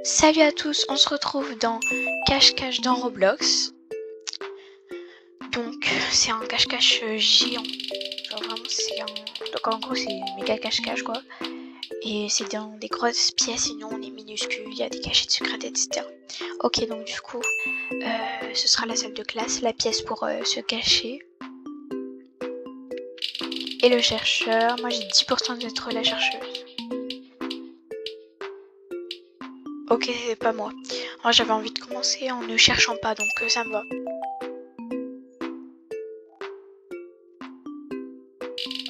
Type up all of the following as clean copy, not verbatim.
Salut à tous, on se retrouve dans Cache-Cache dans Roblox. Donc c'est un cache-cache géant. Genre vraiment c'est un... Donc en gros c'est méga cache-cache quoi. Et c'est dans des grosses pièces et nous on est minuscules, il y a des cachettes secrètes etc. Ok donc du coup ce sera la salle de classe, la pièce pour se cacher. Et le chercheur, moi j'ai 10% d'être la chercheuse. Ok c'est pas moi. Alors j'avais envie de commencer en ne cherchant pas donc ça me va.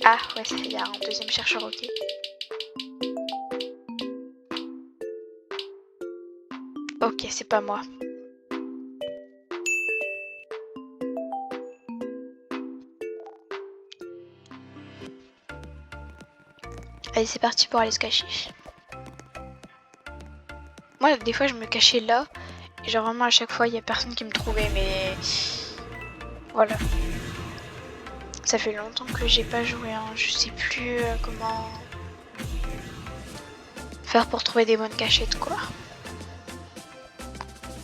Ah ouais, il y a un deuxième chercheur, ok. Ok, c'est pas moi. Allez, c'est parti pour aller se cacher. Moi, des fois, je me cachais là. Et genre, vraiment, à chaque fois, il y a personne qui me trouvait, mais... Voilà. Ça fait longtemps que j'ai pas joué, hein. Je sais plus comment... faire pour trouver des bonnes cachettes, quoi.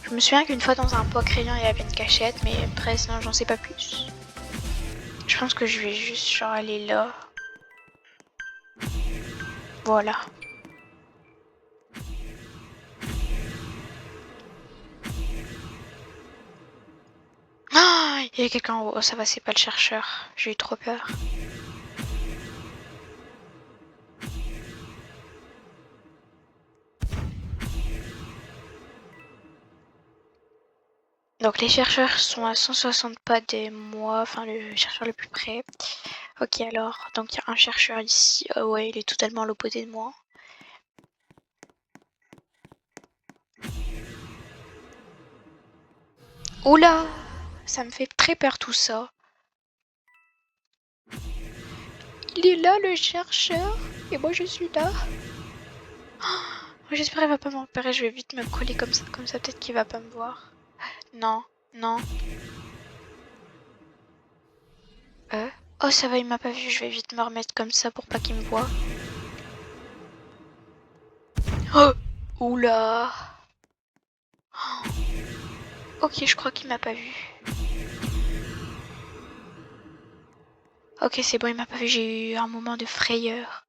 Je me souviens qu'une fois, dans un pot crayon, il y avait une cachette, mais après, sinon, j'en sais pas plus. Je pense que je vais juste, genre, aller là. Voilà. Ah, il y a quelqu'un en haut. Oh, ça va, c'est pas le chercheur. J'ai eu trop peur. Donc les chercheurs sont à 160 pas de moi, enfin le chercheur le plus près. Ok alors, donc il y a un chercheur ici, ouais il est totalement à l'opposé de moi. Oula, ça me fait très peur tout ça. Il est là le chercheur, et moi je suis là. Oh, j'espère qu'il va pas m'empérer, je vais vite me coller comme ça peut-être qu'il va pas me voir. Non, non. Euh Oh ça va, il m'a pas vu, je vais vite me remettre comme ça pour pas qu'il me voie. Oh, oula. Ok, je crois qu'il m'a pas vu. Ok, c'est bon, il m'a pas vu, j'ai eu un moment de frayeur.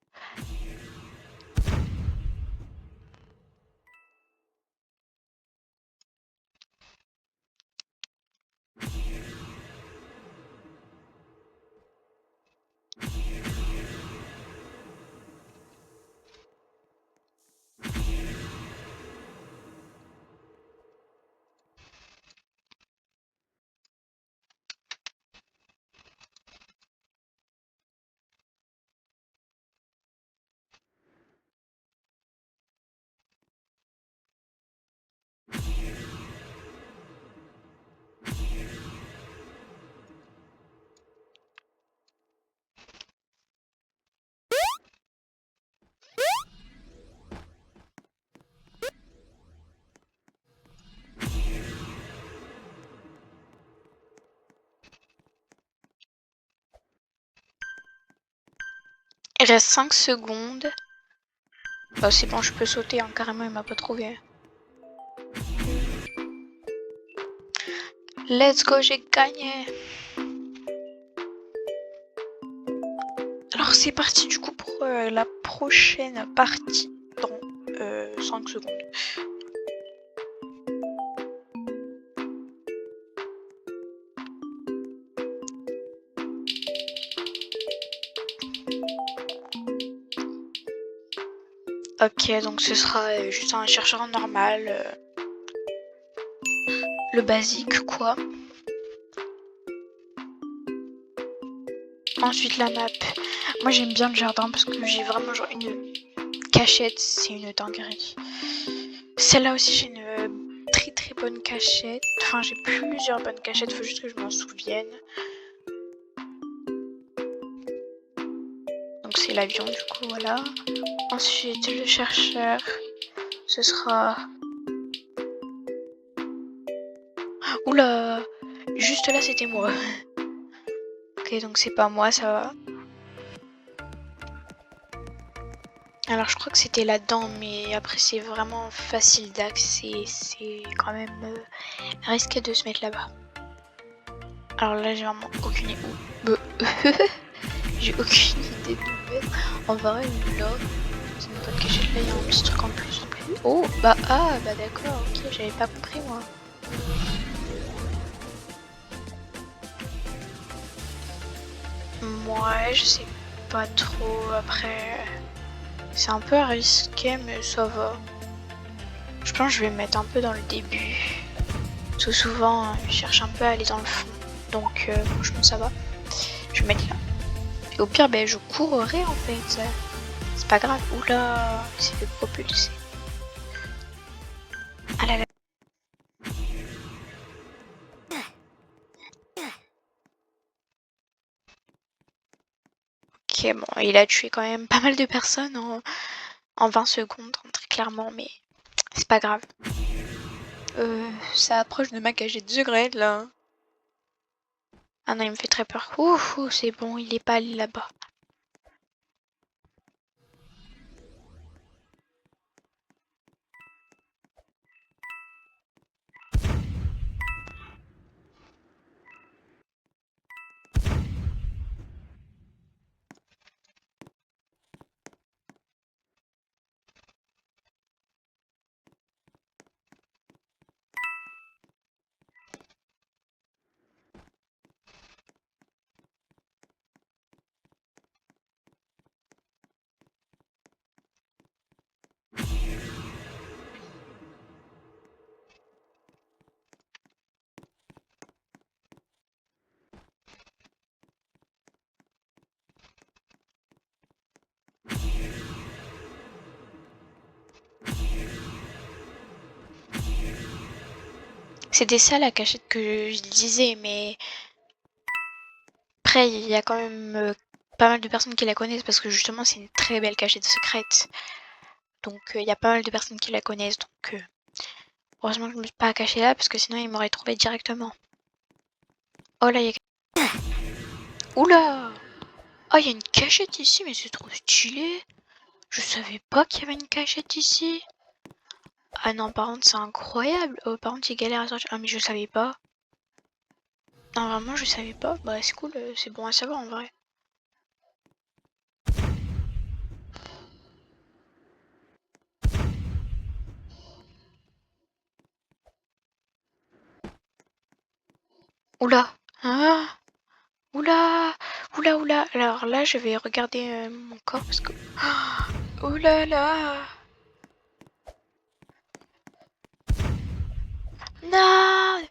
Il reste 5 secondes. Bah c'est bon, je peux sauter, hein. Carrément il m'a pas trouvé. Let's go, j'ai gagné. Alors c'est parti du coup pour la prochaine partie dans 5 secondes. Ok, donc ce sera juste un chercheur normal. Le basique quoi. Ensuite la map. Moi j'aime bien le jardin parce que j'ai vraiment genre une cachette, c'est une dinguerie. Celle-là aussi j'ai une très très bonne cachette. Enfin j'ai plusieurs bonnes cachettes, faut juste que je m'en souvienne. Donc c'est l'avion du coup voilà. Ensuite le chercheur, ce sera... Oula, juste là c'était moi. Ok donc c'est pas moi, ça va. Alors je crois que c'était là-dedans, mais après c'est vraiment facile d'accès, c'est quand même risqué de se mettre là-bas. Alors là j'ai vraiment aucune idée. J'ai aucune idée de me mettre. En vrai là, c'est une bonne cachette, là il y a un petit truc en plus. Oh bah bah d'accord, ok, j'avais pas compris moi. Moi je sais pas trop, après c'est un peu risqué mais ça va. Je pense que je vais me mettre un peu dans le début. Tout souvent je cherche un peu à aller dans le fond. Donc franchement ça va. Je vais mettre là. Et au pire je courrai en fait. C'est pas grave. Oula, il s'est fait propulser. Ah là là. Ok, bon, il a tué quand même pas mal de personnes en 20 secondes, très clairement, mais c'est pas grave. Ça approche de ma cagette de grêle là. Ah non, il me fait très peur. Ouh, c'est bon, il est pas allé là-bas. C'était ça la cachette que je disais, mais après, il y a quand même pas mal de personnes qui la connaissent parce que justement, c'est une très belle cachette secrète. Donc, il y a pas mal de personnes qui la connaissent. Donc, heureusement que je me suis pas cachée là parce que sinon, ils m'auraient trouvé directement. Oh là, il y a... Oula! Oh, il y a une cachette ici, mais c'est trop stylé. Je savais pas qu'il y avait une cachette ici. Ah non, par contre, c'est incroyable. Oh, par contre, il galère à sortir. Ah, mais je savais pas. Non, vraiment, je savais pas. Bah, c'est cool, c'est bon à savoir en vrai. Oula! Ah! Oula! Oula! Alors là, je vais regarder mon corps parce que. Oh là là! Non!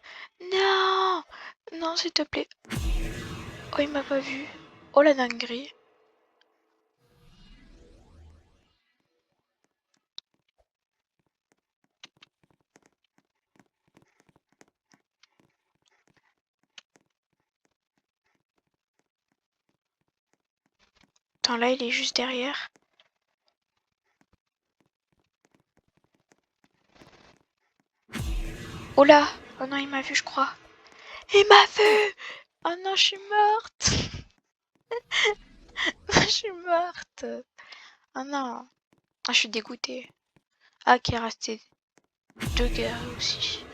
Non! Non, s'il te plaît. Oh, il m'a pas vu. Oh la dinguerie. Attends, là, il est juste derrière. Oh là! Oh non, il m'a vu, je crois. Il m'a vu! Oh non, je suis morte! Je suis morte! Oh non! Ah, je suis dégoûtée. Ah, qui est resté deux gars aussi.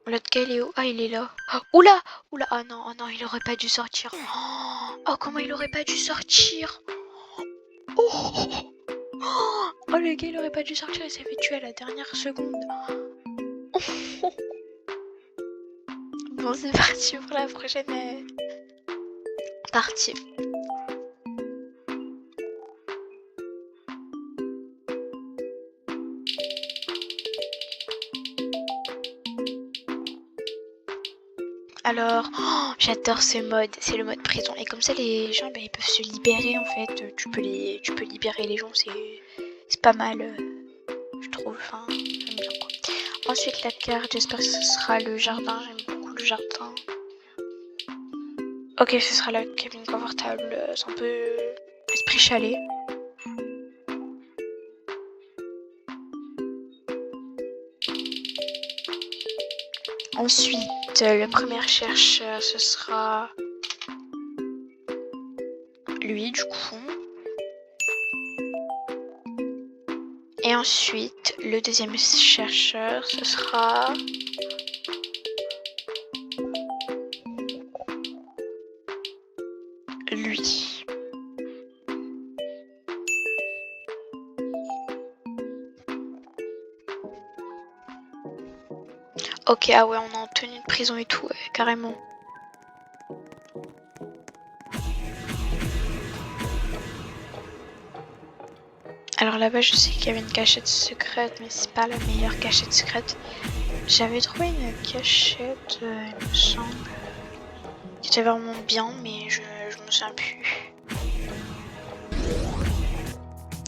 L'autre gars, il est où? Ah, il est là. Oh, oula! Oula! Oh non, il aurait pas dû sortir. Oh, comment il aurait pas dû sortir? Oh, oh, le gars, il aurait pas dû sortir, il s'est fait tuer à la dernière seconde. Bon, c'est parti pour la prochaine partie. Alors, j'adore ce mode, c'est le mode prison. Et comme ça, les gens, ils peuvent se libérer en fait. Tu peux libérer les gens, c'est pas mal, je trouve. Enfin, j'aime bien quoi. Ensuite, la carte, j'espère que ce sera le jardin. J'aime beaucoup le jardin. Ok, ce sera la cabine confortable. C'est un peu esprit chalet. Ensuite, la première cherche, ce sera lui, du coup. Et ensuite, le deuxième chercheur, ce sera... lui. Ok, ah ouais, on est en tenue de prison et tout, ouais, carrément. Alors là-bas, je sais qu'il y avait une cachette secrète, mais c'est pas la meilleure cachette secrète. J'avais trouvé une cachette, il me semble, qui était vraiment bien, mais je me souviens plus.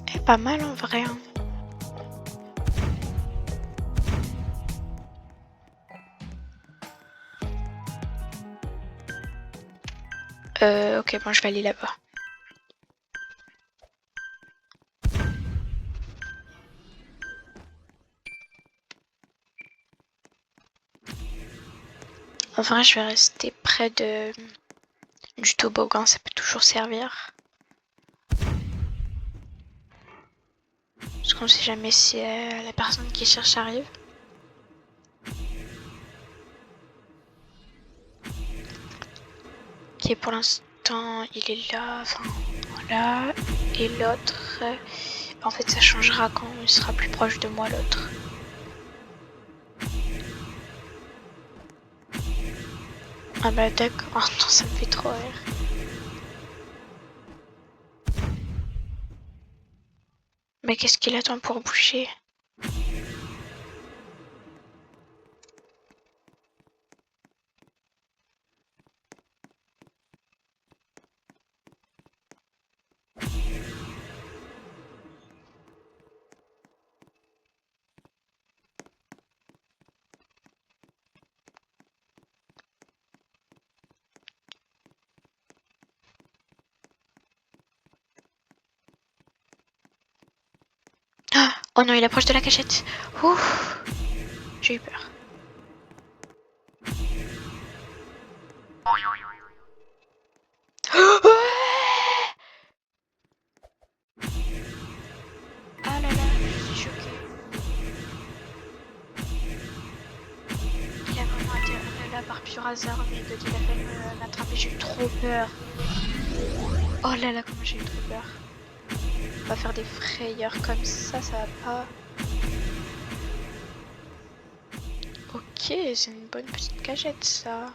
Elle est pas mal en vrai, hein. Ok, bon, je vais aller là-bas. En vrai, je vais rester près du toboggan, ça peut toujours servir. Parce qu'on sait jamais si la personne qui cherche arrive. Ok, pour l'instant, il est là, enfin, voilà. Et l'autre, en fait, ça changera quand il sera plus proche de moi, l'autre. Ah bah d'accord, oh non, ça me fait trop rire. Mais qu'est-ce qu'il attend pour bouger? Oh non, il approche de la cachette. Ouf, j'ai eu peur. Ah là là, je suis choquée. Il a vraiment été là par pur hasard, mais quand il a failli m'attraper, j'ai eu trop peur. Oh là là, comment j'ai eu trop peur. On va faire des frayeurs comme ça va pas. Ok, c'est une bonne petite cachette ça.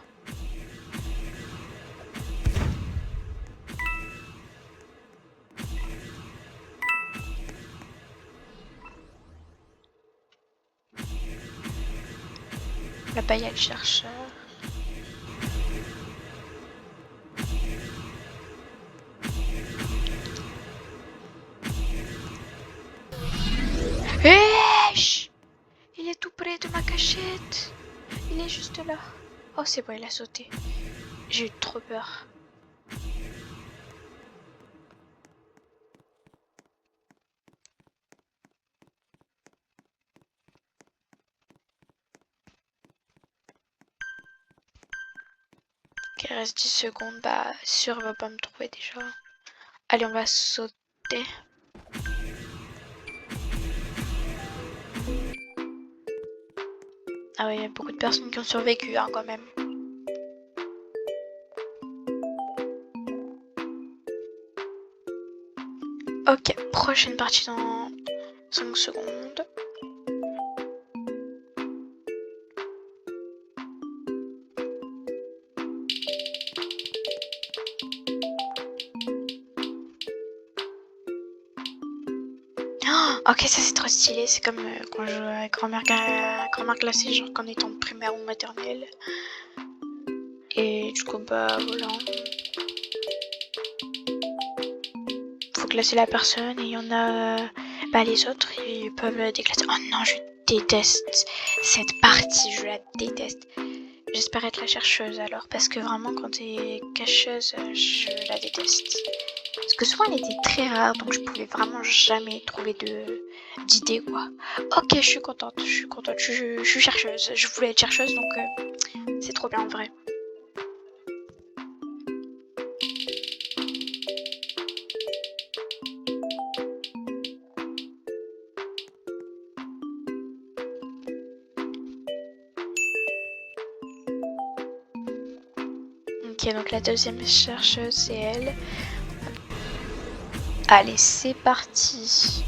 Là-bas, il y a le chercheur. Wesh! Il est tout près de ma cachette. Il est juste là. Oh, c'est bon, il a sauté. J'ai eu trop peur. Ok, il reste 10 secondes. Bah, sûr, il va pas me trouver déjà. Allez, on va sauter. Ah ouais, il y a beaucoup de personnes qui ont survécu, hein, quand même. Ok, prochaine partie dans 5 secondes. Ok, ça c'est trop stylé. C'est comme quand je jouais avec grand-mère glacée, genre quand on était en primaire ou maternelle. Et du coup, bah voilà. Faut glacer la personne et il y en a. Bah les autres, ils peuvent déglacer. Oh non, je déteste cette partie, je la déteste. J'espère être la chercheuse alors, parce que vraiment, quand t'es cacheuse, je la déteste. Parce que souvent, elle était très rare, donc je pouvais vraiment jamais trouver d'idée, quoi. Ok, je suis contente, je suis chercheuse. Je voulais être chercheuse, donc c'est trop bien en vrai. Ok, donc la deuxième chercheuse, c'est elle. Allez, c'est parti.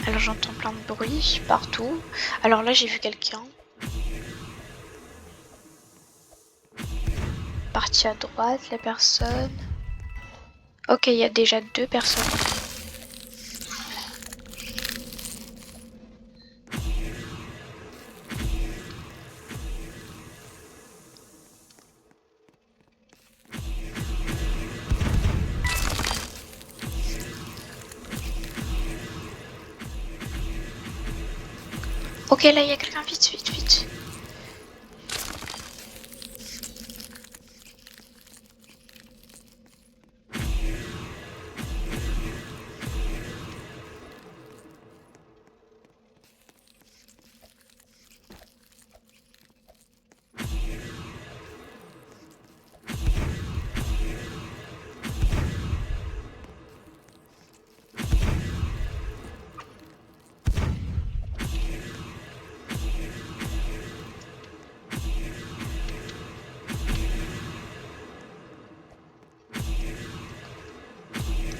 Alors j'entends plein de bruit partout. Alors là, j'ai vu quelqu'un. Parti à droite, la personne. Ok, il y a déjà 2 personnes. Ok, là, il y a quelqu'un. Vite, vite, vite.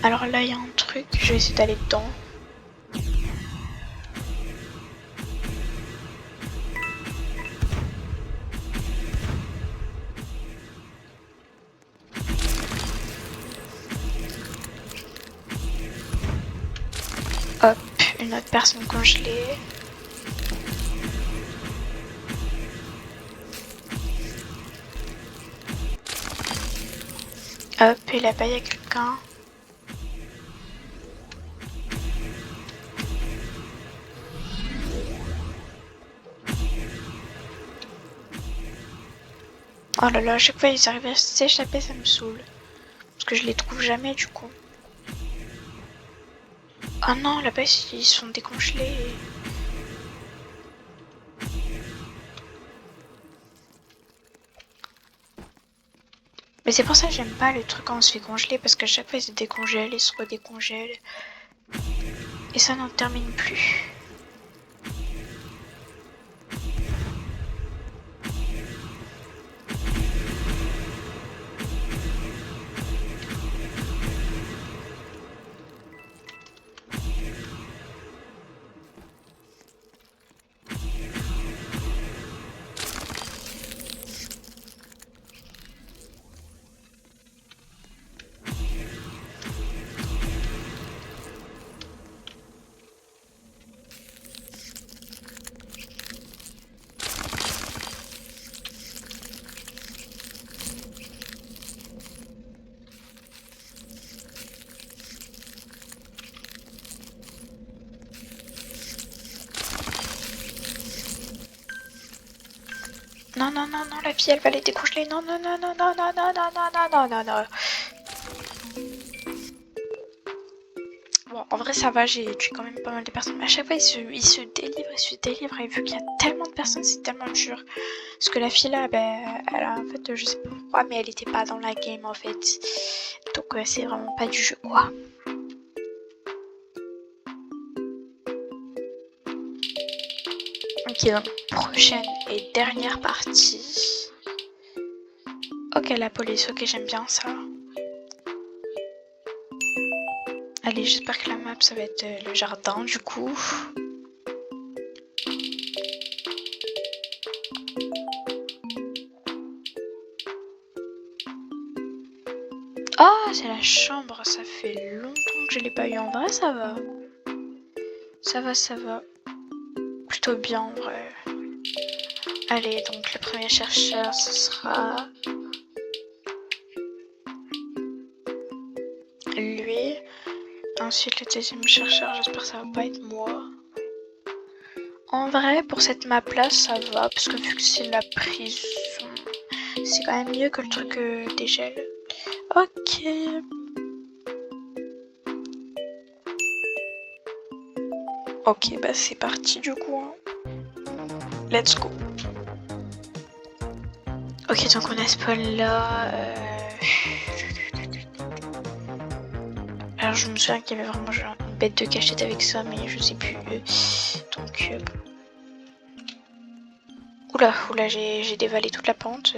Alors là, il y a un truc. Je vais essayer d'aller dedans. Hop, une autre personne congelée. Hop, et là-bas, il y a quelqu'un. Oh là là, à chaque fois, ils arrivent à s'échapper, ça me saoule. Parce que je les trouve jamais, du coup. Oh non, là-bas, ils sont décongelés. Mais c'est pour ça que j'aime pas le truc quand on se fait congeler, parce qu'à chaque fois ils se décongèlent, ils se redécongèlent. Et ça n'en termine plus. Non, non, non, non, la fille, elle va les décongeler. Non, non, non, non, non, non, non, non, non, non, non, non, non. Bon, en vrai, ça va, j'ai tué quand même pas mal de personnes. Mais à chaque fois, ils se délivrent. Et vu qu'il y a tellement de personnes, c'est tellement dur. Parce que la fille là, ben, elle a, en fait, je sais pas pourquoi, mais elle était pas dans la game en fait. Donc, c'est vraiment pas du jeu, quoi. Ok, donc, prochaine et dernière partie. Ok, la police, ok, j'aime bien ça. Allez, j'espère que la map, ça va être le jardin, du coup. Ah, c'est la chambre, ça fait longtemps que je l'ai pas eu. En vrai, ça va. Ça va, ça va. Plutôt bien, en vrai. Allez, donc, le premier chercheur, ce sera... lui. Ensuite, le deuxième chercheur, j'espère que ça va pas être moi. En vrai, pour cette map là, ça va, parce que vu que c'est la prison, c'est quand même mieux que le truc des gels. Ok. Ok, bah c'est parti du coup. Hein. Let's go. Ok, donc on a spawn là. Alors je me souviens qu'il y avait vraiment genre une bête de cachette avec ça, mais je sais plus. Donc Oula, oula, j'ai dévalé toute la pente.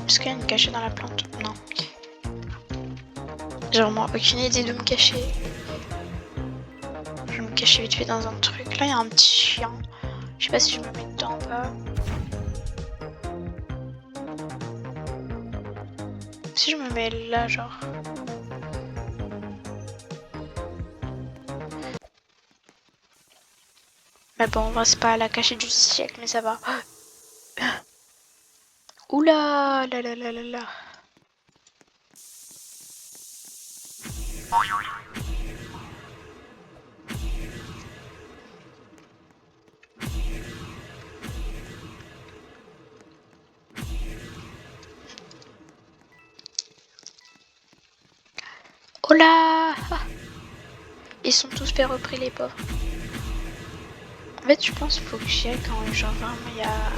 Est-ce qu'il y a une cachette dans la plante? Non. J'ai vraiment aucune idée de me cacher. Je vais me cacher vite fait dans un truc. Là, il y a un petit chien. Je sais pas si je me mets dedans ou pas. Si je me mets là, genre... Mais bon, en vrai, c'est pas la cachette du siècle, mais ça va. Oula, là là là là là. Oh là! Ils sont tous fait repris, les pauvres. En fait, je pense qu'il faut que j'y aille quand genre vraiment il y a...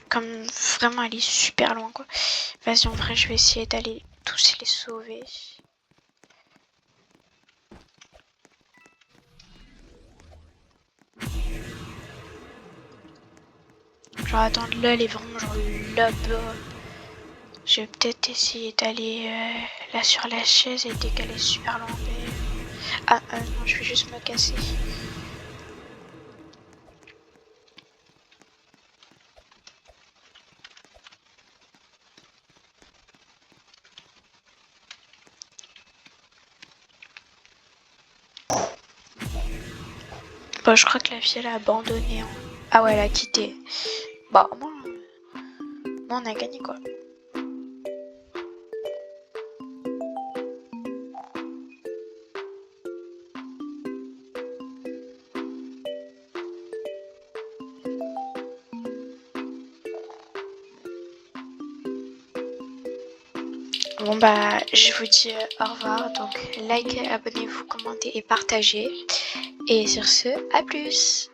Comme vraiment aller super loin quoi. Vas-y, en vrai, je vais essayer d'aller tous les sauver. Genre attends, là elle est vraiment genre là-bas. Je vais peut-être essayer d'aller là sur la chaise et décaler super loin. Mais... Ah non, je vais juste me casser. Bon, je crois que la fille elle a abandonné. Hein. Ah ouais, elle a quitté. Bon, moi on a gagné quoi. Bon bah je vous dis au revoir, donc likez, abonnez-vous, commentez et partagez. Et sur ce, à plus!